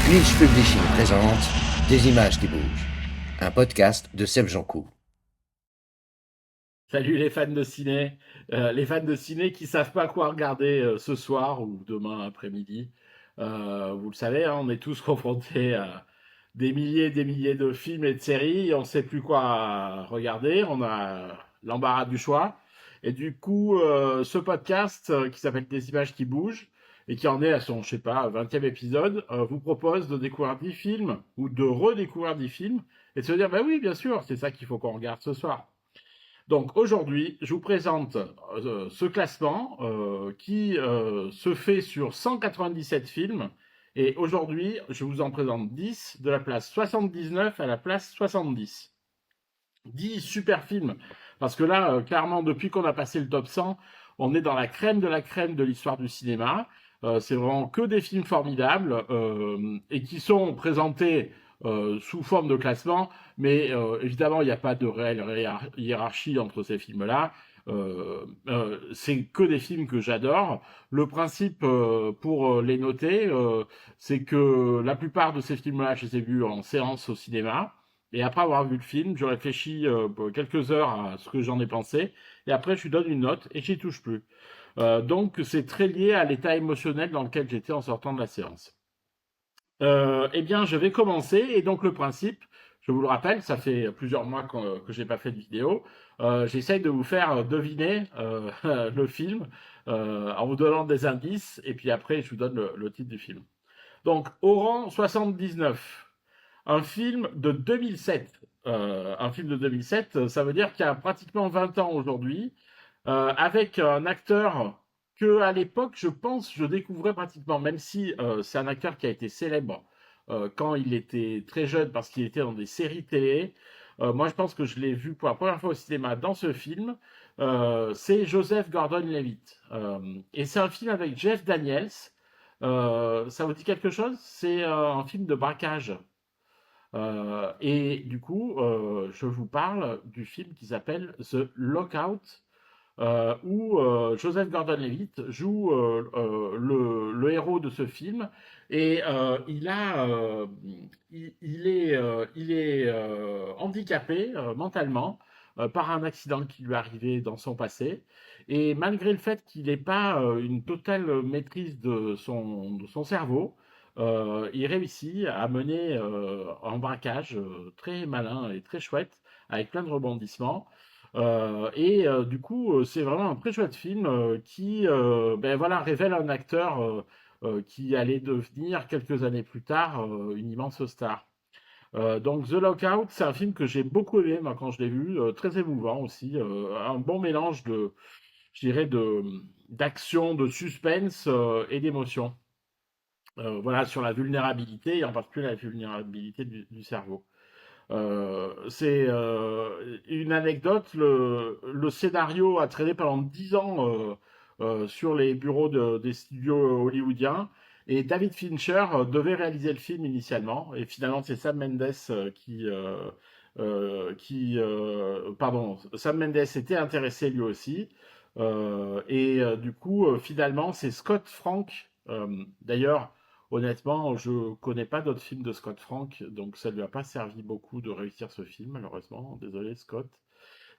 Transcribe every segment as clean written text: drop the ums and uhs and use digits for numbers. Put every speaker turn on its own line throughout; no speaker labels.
Glitch Publishing présente Des images qui bougent, un podcast de Seb Jancourt.
Salut les fans de ciné, les fans de ciné qui savent pas quoi regarder ce soir ou demain après-midi. Vous le savez, hein, on est tous confrontés à des milliers de films et de séries. On ne sait plus quoi regarder. On a l'embarras du choix. Et du coup, ce podcast qui s'appelle Des images qui bougent et qui en est à son, je sais pas, 20e épisode, vous propose de découvrir 10 films ou de redécouvrir 10 films et de se dire, bah oui, bien sûr, c'est ça qu'il faut qu'on regarde ce soir. Donc aujourd'hui, je vous présente ce classement qui se fait sur 197 films. Et aujourd'hui, je vous en présente 10 de la place 79 à la place 70. 10 super films. Parce que là, clairement, depuis qu'on a passé le top 100, on est dans la crème de l'histoire du cinéma. C'est vraiment que des films formidables et qui sont présentés sous forme de classement, mais évidemment, il n'y a pas de réelle hiérarchie entre ces films-là. C'est que des films que j'adore. Le principe pour les noter, c'est que la plupart de ces films-là, je les ai vus en séance au cinéma. Et après avoir vu le film, je réfléchis quelques heures à ce que j'en ai pensé, et après je lui donne une note et j'y touche plus. Donc c'est très lié à l'état émotionnel dans lequel j'étais en sortant de la séance. Eh bien, je vais commencer, et donc le principe, je vous le rappelle, ça fait plusieurs mois que j'ai pas fait de vidéo. J'essaye de vous faire deviner le film en vous donnant des indices, et puis après je vous donne le titre du film. Donc, au rang 79, un film de 2007. Un film de 2007, ça veut dire qu'il y a pratiquement 20 ans aujourd'hui, avec un acteur que à l'époque, je pense, je découvrais pratiquement, même si c'est un acteur qui a été célèbre quand il était très jeune parce qu'il était dans des séries télé. Moi, je pense que je l'ai vu pour la première fois au cinéma dans ce film. C'est Joseph Gordon-Levitt. Et c'est un film avec Jeff Daniels. Ça vous dit quelque chose? C'est un film de braquage. Et du coup, je vous parle du film qui s'appelle The Lockout, où Joseph Gordon-Levitt joue le héros de ce film. Et il est handicapé mentalement par un accident qui lui est arrivé dans son passé. Et malgré le fait qu'il n'ait pas une totale maîtrise de son cerveau, il réussit à mener un braquage très malin et très chouette, avec plein de rebondissements. Du coup, c'est vraiment un très chouette film qui ben voilà, révèle un acteur qui allait devenir quelques années plus tard une immense star. Donc The Lockout, c'est un film que j'ai beaucoup aimé moi, quand je l'ai vu, très émouvant aussi, un bon mélange de, je dirais, d'action, de suspense et d'émotion. Voilà, sur la vulnérabilité, et en particulier la vulnérabilité du cerveau. C'est une anecdote, le scénario a traîné pendant 10 ans sur les bureaux des studios hollywoodiens, et David Fincher devait réaliser le film initialement, et finalement c'est Sam Mendes pardon, Sam Mendes était intéressé lui aussi. Du coup, finalement, c'est Scott Frank. D'ailleurs, honnêtement, je connais pas d'autres films de Scott Frank, donc ça lui a pas servi beaucoup de réussir ce film, malheureusement. Désolé, Scott.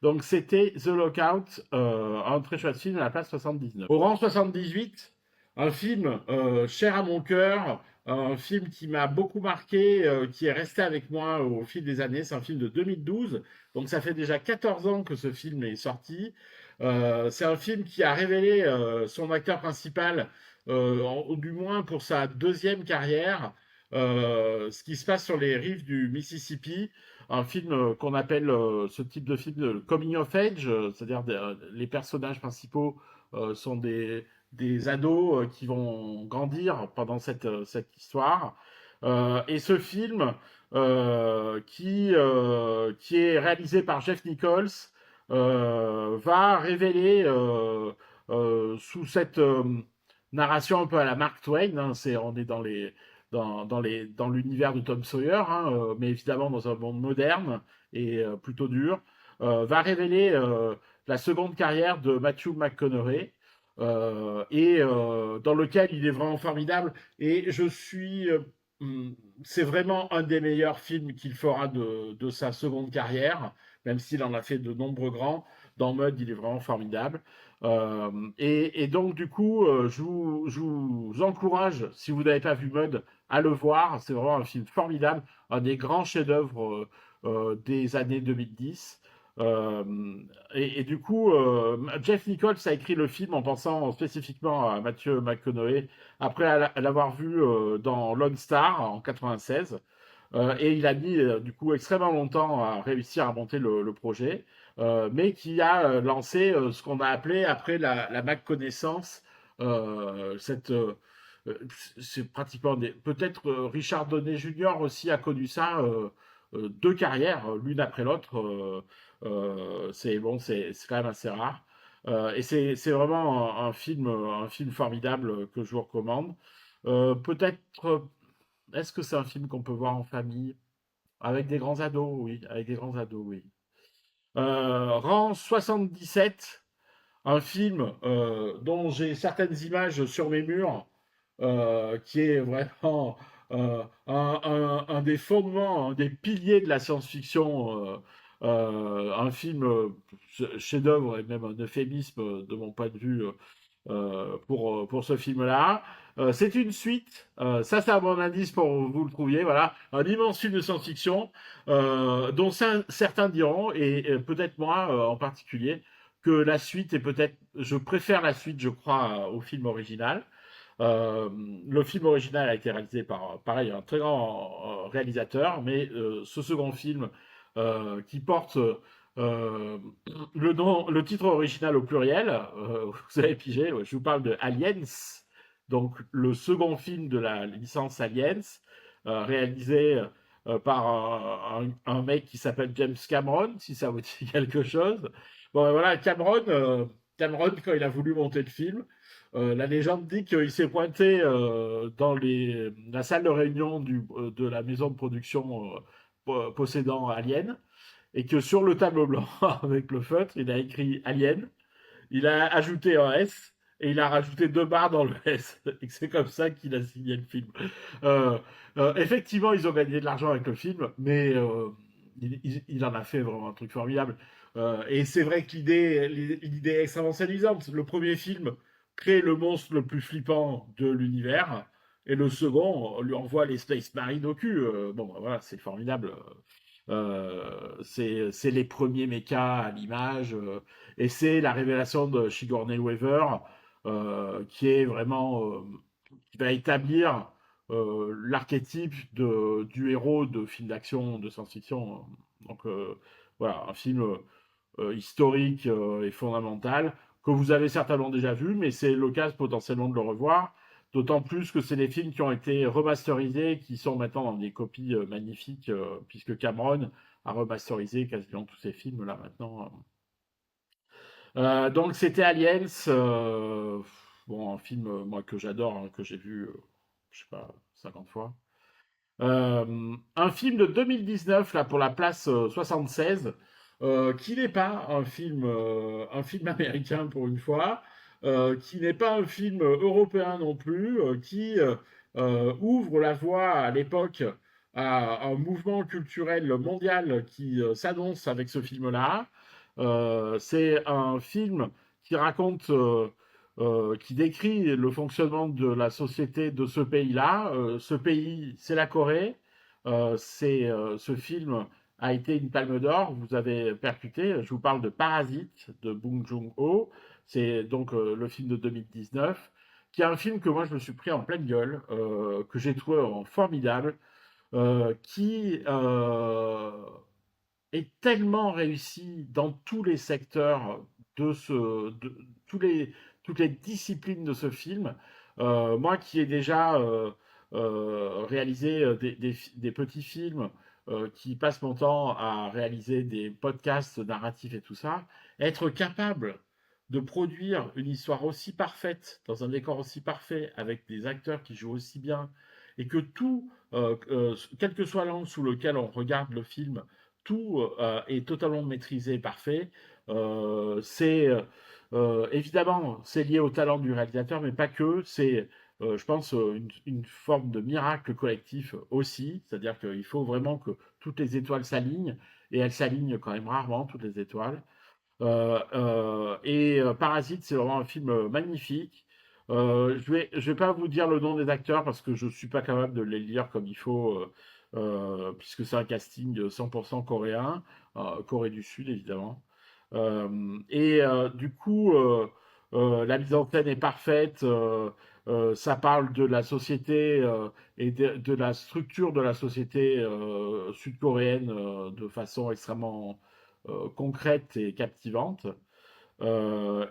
Donc c'était The Lockout, un très chouette film à la place 79. Au rang 78, un film cher à mon cœur, un film qui m'a beaucoup marqué, qui est resté avec moi au fil des années. C'est un film de 2012, donc ça fait déjà 14 ans que ce film est sorti. C'est un film qui a révélé son acteur principal, du moins pour sa deuxième carrière, ce qui se passe sur les rives du Mississippi, un film qu'on appelle ce type de film de coming of age, c'est-à-dire les personnages principaux sont des ados qui vont grandir pendant cette histoire. Et ce film, qui est réalisé par Jeff Nichols, va révéler sous cette narration un peu à la Mark Twain, hein, on est dans l'univers de Tom Sawyer, hein, mais évidemment dans un monde moderne et plutôt dur, va révéler la seconde carrière de Matthew McConaughey, dans lequel il est vraiment formidable. Et je suis mmh, c'est vraiment un des meilleurs films qu'il fera de sa seconde carrière, même s'il en a fait de nombreux grands. Dans Mud, il est vraiment formidable. Et donc, du coup, je vous encourage, si vous n'avez pas vu Mud, à le voir. C'est vraiment un film formidable, un des grands chefs-d'œuvre des années 2010. Euh, et du coup, Jeff Nichols a écrit le film en pensant spécifiquement à Matthew McConaughey après l'avoir vu dans Lone Star en 96. Et il a mis du coup extrêmement longtemps à réussir à monter le projet, mais qui a lancé ce qu'on a appelé après la Mac connaissance, cette euh, c'est pratiquement peut-être Richard Donner Jr. aussi a connu ça, deux carrières l'une après l'autre. C'est bon, c'est quand même assez rare. Et c'est vraiment un film formidable que je vous recommande. Peut-être, est-ce que c'est un film qu'on peut voir en famille? Avec des grands ados, oui. Avec des grands ados, oui. Rang 77, un film dont j'ai certaines images sur mes murs, qui est vraiment un des fondements, un des piliers de la science-fiction. Un film chef-d'œuvre et même un euphémisme de mon point de vue pour ce film-là. C'est une suite, ça c'est un bon indice pour vous le trouviez, voilà, un immense film de science-fiction dont certains diront, et peut-être moi en particulier, que la suite est peut-être, je préfère la suite, je crois, au film original. Euh, le film original a été réalisé par, pareil, un très grand réalisateur, mais ce second film qui porte le titre original au pluriel, vous avez pigé, ouais, je vous parle de Aliens, donc le second film de la licence Aliens, réalisé par un mec qui s'appelle James Cameron, si ça vous dit quelque chose. Bon, ben voilà, Cameron, quand il a voulu monter le film, la légende dit qu'il s'est pointé dans la salle de réunion de la maison de production possédant Alien, et que sur le tableau blanc, avec le feutre, il a écrit Alien, il a ajouté un S, et il a rajouté deux barres dans le S. Et c'est comme ça qu'il a signé le film. Euh, Effectivement, ils ont gagné de l'argent avec le film, mais il en a fait vraiment un truc formidable. Et c'est vrai que l'idée est extrêmement séduisante. Le premier film crée le monstre le plus flippant de l'univers, et le second lui envoie les Space Marines au cul. Bon, bah, voilà, c'est formidable. C'est les premiers mechas à l'image, et c'est la révélation de Sigourney Weaver, qui est vraiment qui va établir l'archétype du héros de film d'action, de science-fiction. Donc voilà, un film historique et fondamental que vous avez certainement déjà vu, mais c'est l'occasion potentiellement de le revoir. D'autant plus que c'est des films qui ont été remasterisés, qui sont maintenant dans des copies magnifiques, puisque Cameron a remasterisé quasiment tous ces films là maintenant. Donc c'était Aliens, bon un film moi que j'adore, hein, que j'ai vu, je sais pas 50 fois. Un film de 2019 là pour la place 76, qui n'est pas un film américain pour une fois, qui n'est pas un film européen non plus, qui ouvre la voie à l'époque à un mouvement culturel mondial qui s'annonce avec ce film-là. C'est un film qui raconte qui décrit le fonctionnement de la société de ce pays-là. Ce pays, c'est la Corée. Ce film a été une palme d'or. Vous avez percuté. Je vous parle de Parasite de Bong Joon-ho. C'est donc le film de 2019, qui est un film que moi je me suis pris en pleine gueule, que j'ai trouvé formidable, qui est tellement réussi dans tous les secteurs de tous toutes les disciplines de ce film. Moi qui ai déjà réalisé des petits films, qui passent mon temps à réaliser des podcasts narratifs et tout ça, être capable de produire une histoire aussi parfaite, dans un décor aussi parfait, avec des acteurs qui jouent aussi bien, et que tout, quel que soit l'angle sous lequel on regarde le film, tout est totalement maîtrisé, parfait. C'est évidemment c'est lié au talent du réalisateur, mais pas que. C'est je pense, une forme de miracle collectif aussi. C'est-à-dire qu'il faut vraiment que toutes les étoiles s'alignent, et elles s'alignent quand même rarement, toutes les étoiles. Parasite, c'est vraiment un film magnifique. Je vais pas vous dire le nom des acteurs parce que je suis pas capable de les lire comme il faut, puisque c'est un casting 100% coréen, Corée du Sud évidemment. Du coup, la mise en scène est parfaite. Ça parle de la société et de la structure de la société sud-coréenne de façon extrêmement concrète et captivante. Le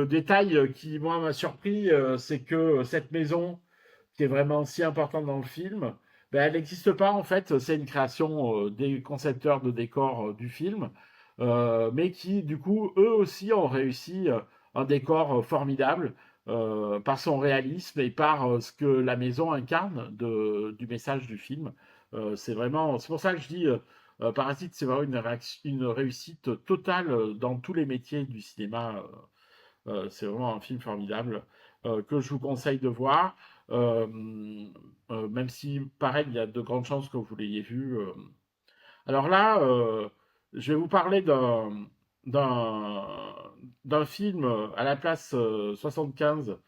détail qui, moi, m'a surpris, c'est que cette maison, qui est vraiment si importante dans le film, ben, elle n'existe pas en fait. C'est une création des concepteurs de décors du film, mais qui, du coup, eux aussi ont réussi un décor formidable par son réalisme et par ce que la maison incarne du message du film. C'est pour ça que je dis Parasite, c'est vraiment une réussite totale dans tous les métiers du cinéma. C'est vraiment un film formidable que je vous conseille de voir, euh, même si, pareil, il y a de grandes chances que vous l'ayez vu. Alors là, je vais vous parler d'un, d'un film à la place 75,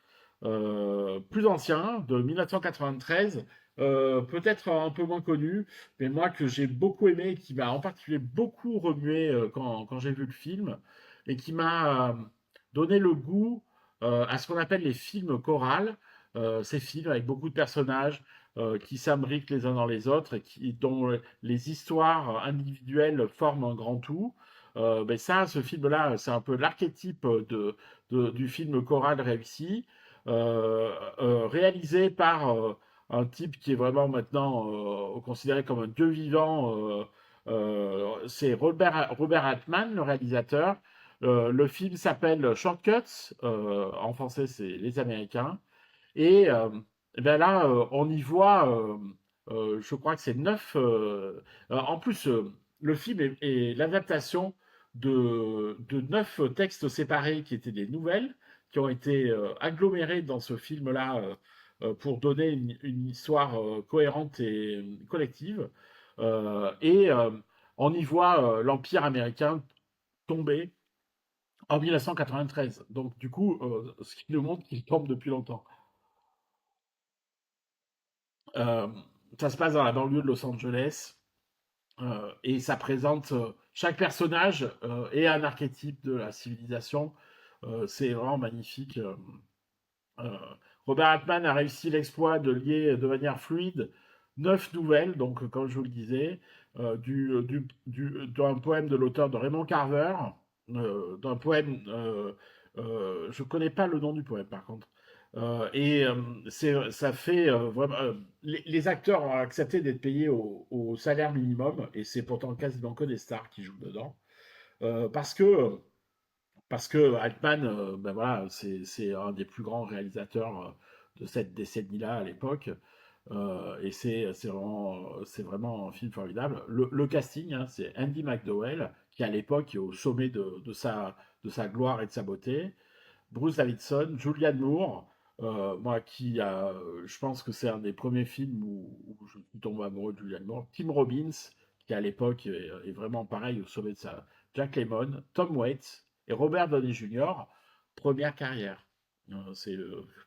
plus ancien, de 1993, peut-être un peu moins connu, mais moi que j'ai beaucoup aimé, et qui m'a en particulier beaucoup remué quand j'ai vu le film, et qui m'a donné le goût à ce qu'on appelle les films chorales, ces films avec beaucoup de personnages qui s'imbriquent les uns dans les autres et dont les histoires individuelles forment un grand tout. Ben ça, ce film-là, c'est un peu l'archétype du film choral réussi, réalisé par un type qui est vraiment maintenant considéré comme un dieu vivant. C'est Robert Altman, le réalisateur. Le film s'appelle Shortcuts, en français c'est Les Américains. Et, et ben là, on y voit, je crois que c'est 9. En plus, le film est l'adaptation de 9 textes séparés qui étaient des nouvelles, qui ont été agglomérés dans ce film-là pour donner une histoire cohérente et collective. Et on y voit l'Empire américain tomber en 1993. Donc, du coup, ce qui nous montre qu'il tombe depuis longtemps. Euh, Ça se passe dans la banlieue de Los Angeles et ça présente chaque personnage est un archétype de la civilisation. C'est vraiment magnifique. Euh, Robert Altman a réussi l'exploit de lier de manière fluide 9 nouvelles, donc comme je vous le disais, d'un poème de l'auteur de Raymond Carver, d'un poème, je ne connais pas le nom du poème par contre. Ça fait vraiment. Les acteurs ont accepté d'être payés au salaire minimum, et c'est pourtant quasiment que des stars qui jouent dedans. Euh, parce que parce que Altman, ben voilà, c'est un des plus grands réalisateurs de cette décennie-là à l'époque. Et c'est vraiment un film formidable. Le casting, hein, c'est Andy McDowell, qui à l'époque est au sommet de sa gloire et de sa beauté. Bruce Davison, Julianne Moore, moi je pense que c'est un des premiers films où je suis tombé amoureux de Julianne Moore. Tim Robbins, qui à l'époque est vraiment pareil au sommet de sa. Jack Lemmon, Tom Waits et Robert Downey Jr., première carrière. C'est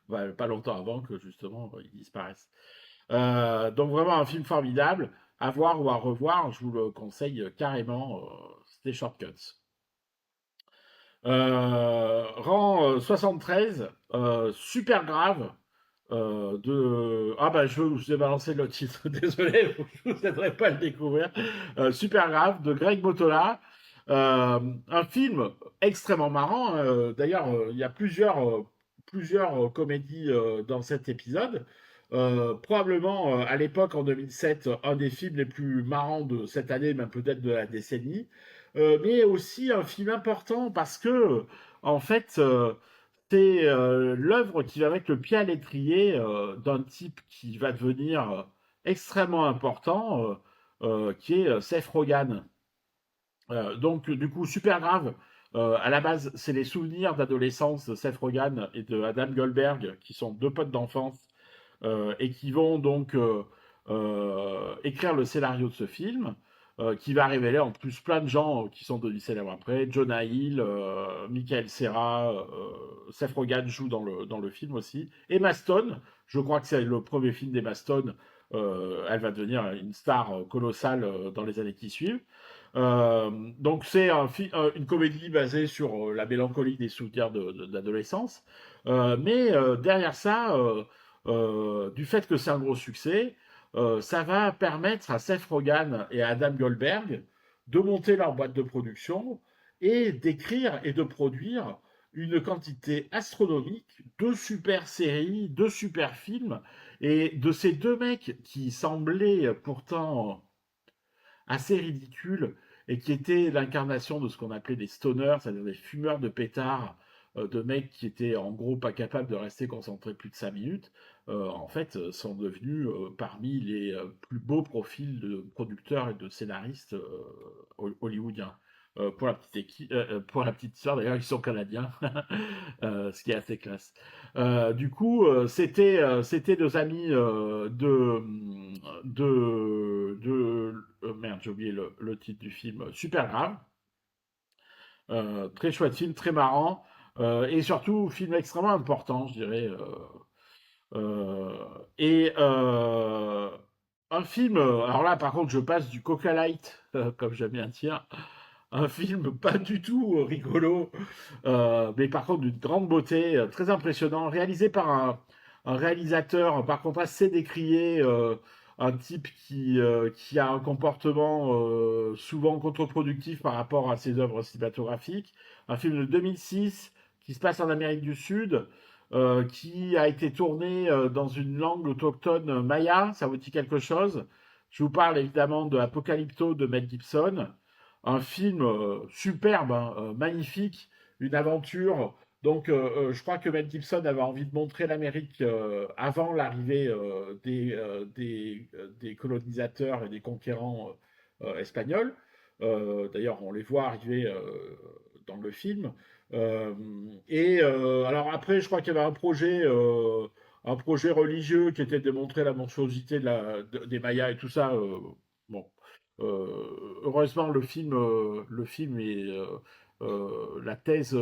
pas longtemps avant que justement ils disparaissent. Donc vraiment un film formidable, à voir ou à revoir, je vous le conseille carrément, c'était Shortcuts. Rang 73, super grave. Ah bah je vous ai balancé le titre, désolé, je vous aiderai pas à le découvrir. Super grave de Greg Motola. Un film extrêmement marrant, hein. D'ailleurs, il y a plusieurs comédies dans cet épisode. Probablement à l'époque en 2007, un des films les plus marrants de cette année, même peut-être de la décennie. Mais aussi un film important parce que en fait c'est l'œuvre qui va mettre le pied à l'étrier d'un type qui va devenir extrêmement important, qui est Seth Rogen. Donc, du coup, super grave. À la base, c'est les souvenirs d'adolescence de Seth Rogen et de Adam Goldberg, qui sont deux potes d'enfance, et qui vont donc écrire le scénario de ce film, qui va révéler en plus plein de gens qui sont devenus célèbres après. Jonah Hill, Michael Cera, Seth Rogen joue dans le film aussi. Emma Stone, je crois que c'est le premier film d'Emma Stone. Elle va devenir une star colossale dans les années qui suivent. Donc c'est une comédie basée sur la mélancolie des souvenirs d'adolescence. Mais derrière ça, du fait que c'est un gros succès, ça va permettre à Seth Rogen et à Adam Goldberg de monter leur boîte de production et d'écrire et de produire une quantité astronomique de super séries, de super films, et de ces deux mecs qui semblaient pourtant assez ridicules et qui étaient l'incarnation de ce qu'on appelait des stoners, c'est-à-dire des fumeurs de pétards, de mecs qui étaient en gros pas capables de rester concentrés plus de 5 minutes, en fait, sont devenus parmi les plus beaux profils de producteurs et de scénaristes hollywoodiens. Pour la petite histoire, d'ailleurs, ils sont canadiens, ce qui est assez classe. Du coup, c'était deux amis merde, j'ai oublié le titre du film, Super Grave. Très chouette film, très marrant, et surtout film extrêmement important, je dirais. Euh, et un film, alors là par contre je passe du Coca Light, comme j'aime bien dire, un film pas du tout rigolo, mais par contre d'une grande beauté, très impressionnant, réalisé par un réalisateur par contre assez décrié, un type qui a un comportement souvent contre-productif par rapport à ses œuvres cinématographiques. Un film de 2006 qui se passe en Amérique du Sud, qui a été tourné dans une langue autochtone maya, ça vous dit quelque chose? Je vous parle évidemment de Apocalypto de Mel Gibson, un film superbe, hein, magnifique, une aventure. Donc, je crois que Mel Gibson avait envie de montrer l'Amérique avant l'arrivée des colonisateurs et des conquérants espagnols. D'ailleurs, on les voit arriver dans le film. Euh, alors après, je crois qu'il y avait un projet religieux qui était de montrer la monstruosité des Mayas et tout ça. Bon, heureusement, le film est la thèse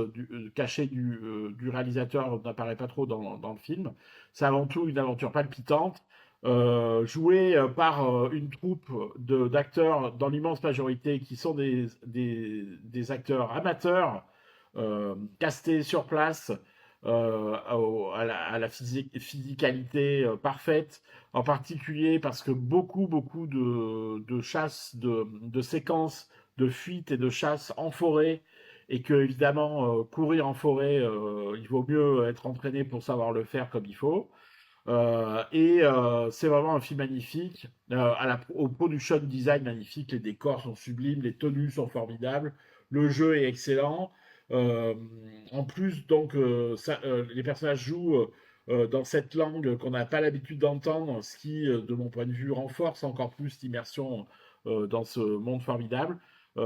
cachée du réalisateur n'apparaît pas trop dans le film. C'est avant tout une aventure palpitante, jouée par une troupe d'acteurs dans l'immense majorité qui sont des acteurs amateurs, castés sur place, à la physicalité parfaite, en particulier parce que beaucoup de chasses, de séquences de fuite et de chasse en forêt, et que évidemment courir en forêt, il vaut mieux être entraîné pour savoir le faire comme il faut. C'est vraiment un film magnifique, au production design magnifique, les décors sont sublimes, les tenues sont formidables, le jeu est excellent. Euh, En plus, donc, les personnages jouent dans cette langue qu'on n'a pas l'habitude d'entendre, ce qui, de mon point de vue, renforce encore plus l'immersion dans ce monde formidable.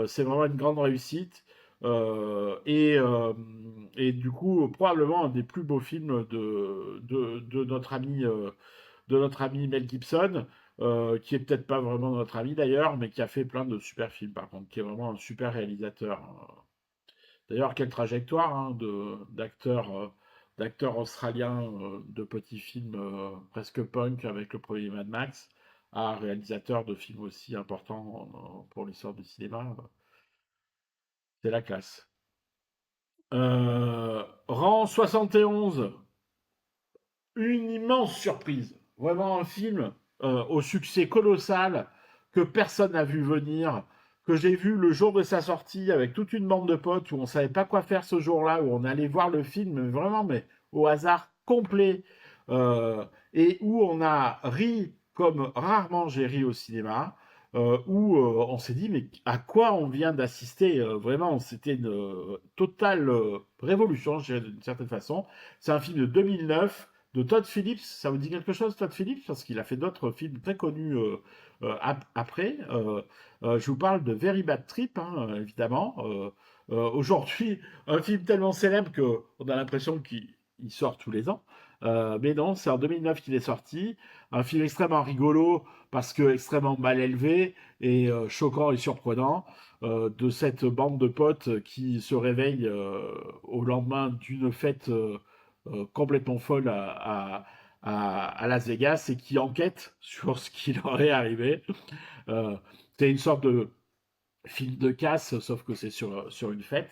C'est vraiment une grande réussite. Euh, et, euh, et du coup, probablement un des plus beaux films de notre ami Mel Gibson, qui est peut-être pas vraiment notre ami d'ailleurs, mais qui a fait plein de super films par contre, qui est vraiment un super réalisateur. D'ailleurs, quelle trajectoire, hein, d'acteur australien de petits films presque punk avec le premier Mad Max, à réalisateur de films aussi importants pour l'histoire du cinéma. C'est la classe. Rang 71, une immense surprise. Vraiment un film au succès colossal que personne n'a vu venir, que j'ai vu le jour de sa sortie avec toute une bande de potes où on savait pas quoi faire ce jour-là, où on allait voir le film, mais vraiment, mais au hasard complet, et où on a ri comme rarement j'ai ri au cinéma. Où on s'est dit mais à quoi on vient d'assister, vraiment c'était une totale révolution, je dirais, d'une certaine façon. C'est un film de 2009 de Todd Phillips. Ça vous dit quelque chose, Todd Phillips? Parce qu'il a fait d'autres films très connus après. Je vous parle de Very Bad Trip, hein, évidemment. Aujourd'hui, un film tellement célèbre qu'on a l'impression qu'il sort tous les ans. Mais non, c'est en 2009 qu'il est sorti. Un film extrêmement rigolo parce que extrêmement mal élevé et choquant et surprenant de cette bande de potes qui se réveille au lendemain d'une fête complètement folle à Las Vegas et qui enquête sur ce qui leur est arrivé. Euh, c'est une sorte de film de casse, sauf que c'est sur une fête.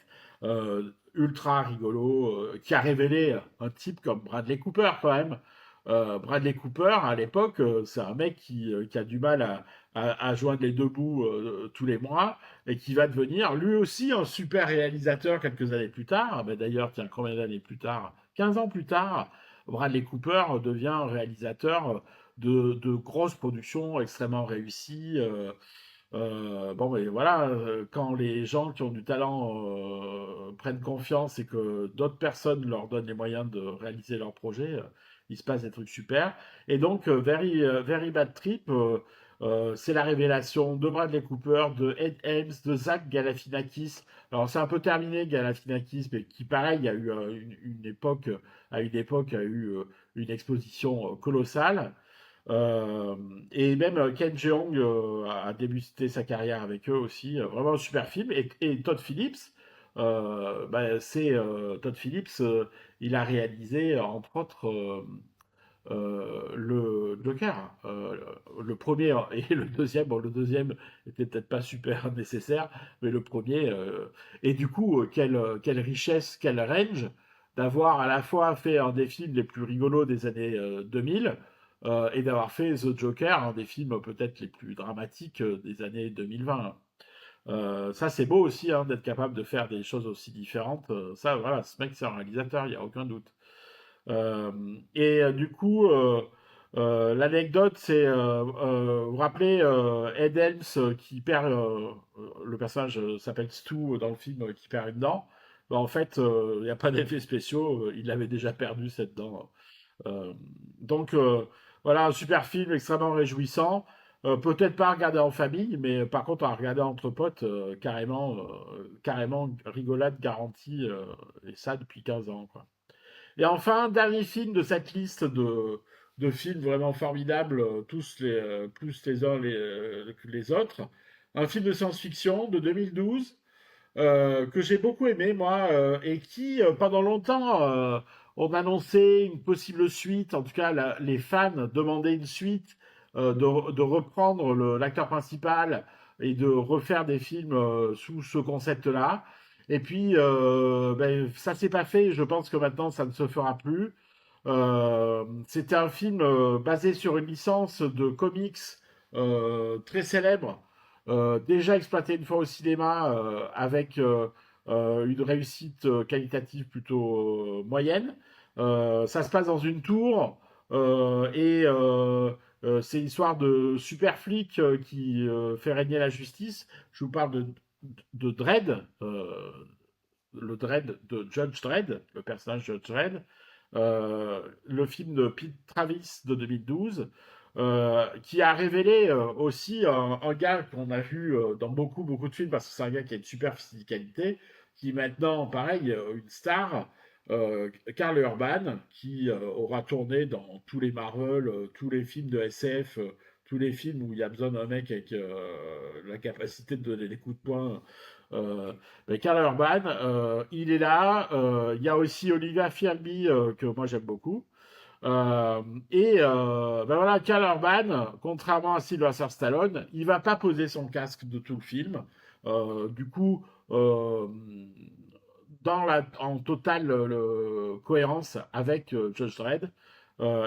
Ultra rigolo, qui a révélé un type comme Bradley Cooper quand même. Bradley Cooper, à l'époque, c'est un mec qui a du mal à joindre les deux bouts tous les mois et qui va devenir lui aussi un super réalisateur quelques années plus tard. Mais d'ailleurs, tiens, combien d'années plus tard? 15 ans plus tard, Bradley Cooper devient réalisateur de grosses productions extrêmement réussies. Bon, mais voilà, quand les gens qui ont du talent prennent confiance et que d'autres personnes leur donnent les moyens de réaliser leurs projets, il se passe des trucs super. Et donc, Very Bad Trip, c'est la révélation de Bradley Cooper, de Ed Helms, de Zach Galifianakis. Alors, c'est un peu terminé, Galifianakis, mais qui, pareil, il y a eu à une époque, a eu une exposition colossale. Euh, et même Ken Jeong a débuté sa carrière avec eux aussi. Vraiment un super film. Et Todd Phillips, Todd Phillips, il a réalisé entre autres le Joker, le premier et le deuxième. Bon, le deuxième était peut-être pas super nécessaire, mais le premier. Et du coup, quelle richesse, quel range d'avoir à la fois fait un des films les plus rigolos des années 2000 et d'avoir fait The Joker, un des films peut-être les plus dramatiques des années 2020. Ça, c'est beau aussi hein, d'être capable de faire des choses aussi différentes. Ça, voilà, ce mec, c'est un réalisateur, il n'y a aucun doute. Du coup, l'anecdote, c'est, vous vous rappelez Ed Helms qui perd, le personnage s'appelle Stu dans le film, qui perd une dent. Bah, en fait, il n'y a pas d'effets spéciaux, il avait déjà perdu cette dent. Euh, donc voilà, un super film extrêmement réjouissant. Peut-être pas à regarder en famille, mais par contre à regarder entre potes, carrément rigolade garantie, et ça depuis 15 ans, quoi. Et enfin, dernier film de cette liste de films vraiment formidables, plus les uns que les autres. Un film de science-fiction de 2012 que j'ai beaucoup aimé, moi, et qui, pendant longtemps, on annonçait une possible suite. En tout cas, les fans demandaient une suite, de reprendre l'acteur principal et de refaire des films sous ce concept-là. Et puis, ben, ça s'est pas fait. Je pense que maintenant, ça ne se fera plus. C'était un film basé sur une licence de comics très célèbre, déjà exploité une fois au cinéma avec une réussite qualitative plutôt moyenne. Ça se passe dans une tour c'est l'histoire de super flic qui fait régner la justice. Je vous parle de Dredd, le Dredd de Judge Dredd, le personnage de Judge Dredd, le film de Pete Travis de 2012, qui a révélé aussi un gars qu'on a vu dans beaucoup de films, parce que c'est un gars qui a une super physicalité, qui est maintenant, pareil, une star, Karl Urban, qui aura tourné dans tous les Marvel, tous les films de SF, tous les films où il y a besoin d'un mec avec la capacité de donner des coups de poing. Euh, Karl Urban, il est là. Il y a aussi Olivia Fialbi, que moi j'aime beaucoup. Ben voilà, Karl Urban, contrairement à Sylvester Stallone, il va pas poser son casque de tout le film. Du coup, en totale cohérence avec Judge Dredd.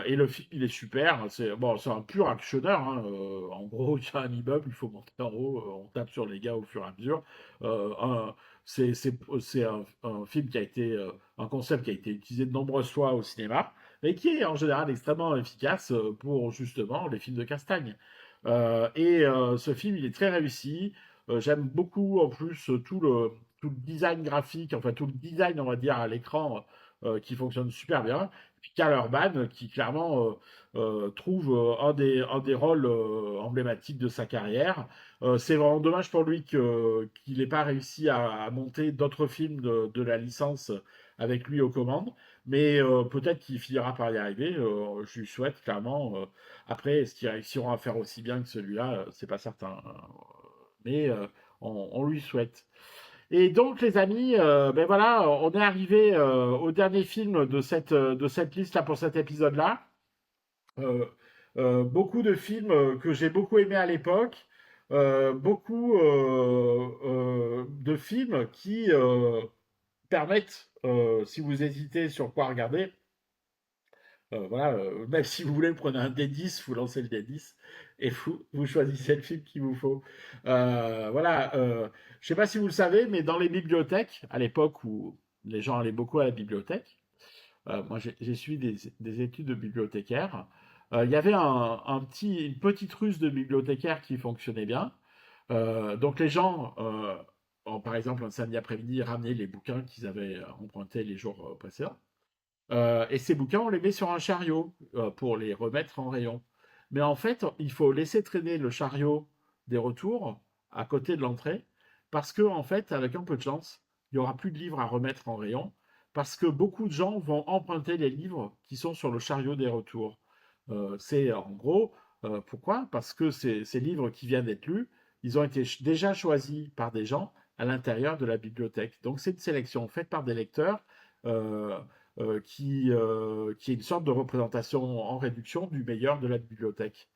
Et le film, il est super. C'est bon, c'est un pur actionneur. Hein. En gros, il y a un immeuble, il faut monter en haut, on tape sur les gars au fur et à mesure. Euh, un- c'est un film qui a été, un concept qui a été utilisé de nombreuses fois au cinéma, mais qui est en général extrêmement efficace pour justement les films de castagne. Ce film, il est très réussi. J'aime beaucoup en plus tout le design graphique, enfin tout le design, on va dire, à l'écran qui fonctionne super bien. Puis Karl Urban, qui clairement trouve un des rôles emblématiques de sa carrière. C'est vraiment dommage pour lui qu'il n'ait pas réussi à monter d'autres films de la licence avec lui aux commandes. Mais peut-être qu'il finira par y arriver. Je lui souhaite clairement. Après, est-ce qu'ils réussiront à faire aussi bien que celui-là? C'est pas certain. Mais on lui souhaite. Et donc, les amis, ben voilà, on est arrivé au dernier film de cette liste-là pour cet épisode-là. Euh, beaucoup de films que j'ai beaucoup aimés à l'époque. Beaucoup de films qui permettent, si vous hésitez sur quoi regarder, voilà, même si vous voulez, prenez un D10, vous lancez le D10 et vous choisissez le film qu'il vous faut. Voilà, je sais pas si vous le savez, mais dans les bibliothèques, à l'époque où les gens allaient beaucoup à la bibliothèque, moi j'ai suivi des études de bibliothécaire, il y avait une petite ruse de bibliothécaire qui fonctionnait bien. Donc les gens, par exemple un samedi après-midi, ramenaient les bouquins qu'ils avaient empruntés les jours précédents. Et ces bouquins, on les met sur un chariot pour les remettre en rayon. Mais en fait, il faut laisser traîner le chariot des retours à côté de l'entrée, parce que en fait, avec un peu de chance, il n'y aura plus de livres à remettre en rayon, parce que beaucoup de gens vont emprunter les livres qui sont sur le chariot des retours. C'est en gros, pourquoi? Parce que ces livres qui viennent d'être lus, ils ont été déjà choisis par des gens à l'intérieur de la bibliothèque. Donc c'est une sélection faite par des lecteurs. euh, qui est une sorte de représentation en réduction du meilleur de la bibliothèque.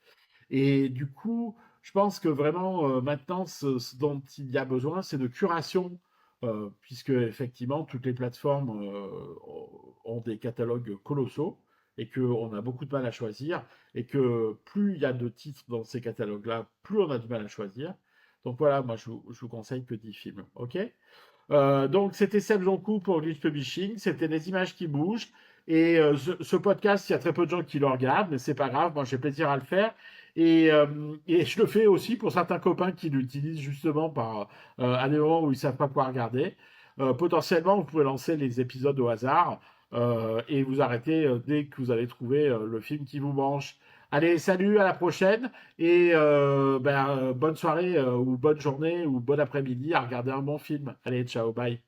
Et du coup, je pense que vraiment, maintenant, ce dont il y a besoin, c'est de curation, puisque effectivement, toutes les plateformes ont des catalogues colossaux et qu'on a beaucoup de mal à choisir, et que plus il y a de titres dans ces catalogues-là, plus on a du mal à choisir. Donc voilà, moi je vous conseille que 10 films, ok? Donc, c'était Seb Jonkou pour Glitch Publishing. C'était les images qui bougent. Et ce podcast, il y a très peu de gens qui le regardent, mais c'est pas grave. Moi, j'ai plaisir à le faire. Et je le fais aussi pour certains copains qui l'utilisent justement à des moments où ils savent pas quoi regarder. Potentiellement, vous pouvez lancer les épisodes au hasard et vous arrêter dès que vous avez trouvé le film qui vous branche. Allez, salut, à la prochaine et bonne soirée ou bonne journée ou bon après-midi à regarder un bon film. Allez, ciao, bye.